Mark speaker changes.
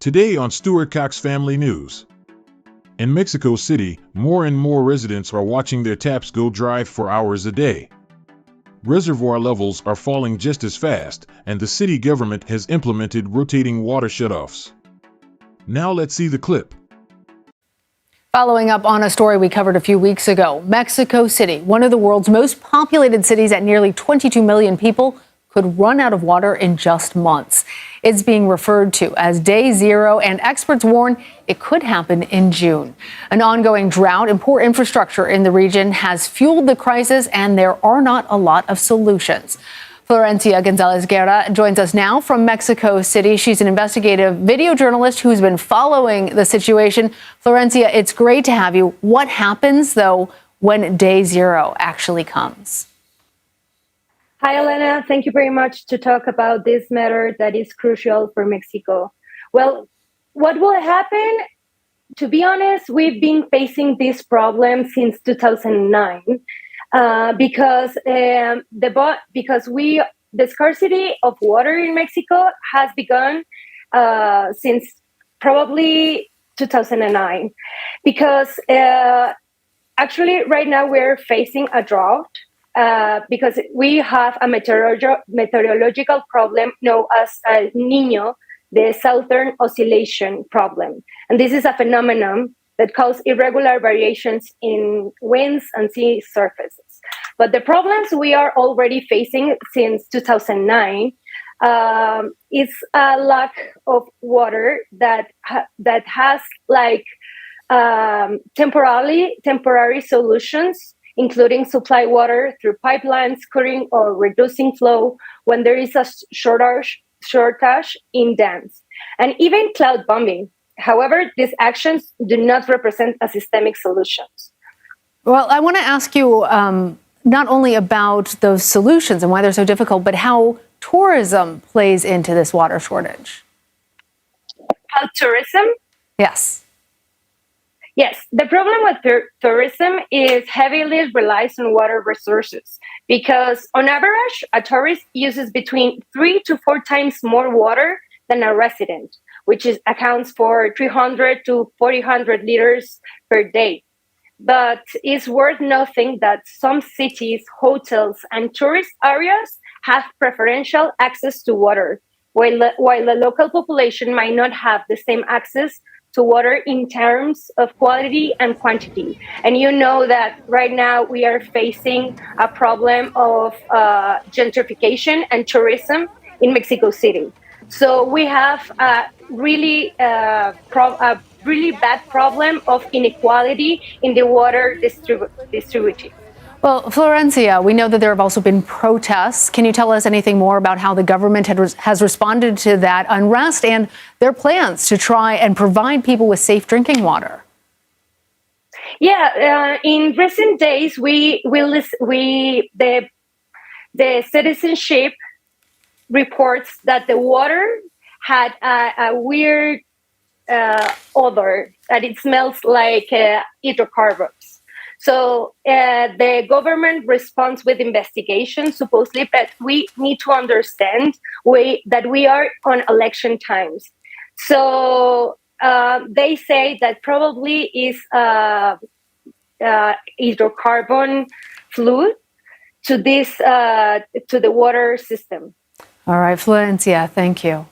Speaker 1: Today on Stewart-Cox Family News. In Mexico City, more and more residents are watching their taps go dry for hours a day. Reservoir levels are falling just as fast, and the city government has implemented rotating water shutoffs. Now let's see the clip.
Speaker 2: Following up on a story we covered a few weeks ago, Mexico City, one of the world's most populated cities at nearly 22 million people, could run out of water in just months. It's being referred to as day zero, and experts warn it could happen in June. An ongoing drought and poor infrastructure in the region has fueled the crisis, and there are not a lot of solutions. Florencia Gonzalez Guerra joins us now from Mexico City. She's an investigative video journalist who's been following the situation. Florencia, it's great to have you. What happens, though, when day zero actually comes?
Speaker 3: Hi, Elena. Thank you very much to talk about this matter that is crucial for Mexico. Well, what will happen? To be honest, we've been facing this problem since 2009 because the scarcity of water in Mexico has begun since probably 2009. Because actually, right now we're facing a drought. Because we have a meteorological problem known as El Niño, the Southern Oscillation problem. And this is a phenomenon that causes irregular variations in winds and sea surfaces. But the problems we are already facing since 2009 is a lack of water that has like temporary solutions, including supply water through pipelines, cutting or reducing flow when there is a shortage in dams, and even cloud bombing. However, these actions do not represent a systemic solution.
Speaker 2: Well, I want to ask you not only about those solutions and why they're so difficult, but how tourism plays into this water shortage.
Speaker 3: How tourism?
Speaker 2: Yes.
Speaker 3: Yes, the problem with tourism is heavily relies on water resources because on average, a tourist uses between 3 to 4 times more water than a resident, which accounts for 300 to 400 liters per day. But it's worth noting that some cities, hotels, and tourist areas have preferential access to water, while the local population might not have the same access to water in terms of quality and quantity. And you know that right now we are facing a problem of gentrification and tourism in Mexico City. So we have a really bad problem of inequality in the water distribution.
Speaker 2: Well, Florencia, we know that there have also been protests. Can you tell us anything more about how the government has responded to that unrest and their plans to try and provide people with safe drinking water?
Speaker 3: Yeah, in recent days, the citizenship reports that the water had a weird odor, that it smells like hydrocarbons. So the government responds with investigation, supposedly, but we need to understand that we are on election times. So they say that probably is hydrocarbon fluid to the water system.
Speaker 2: All right, Florencia, thank you.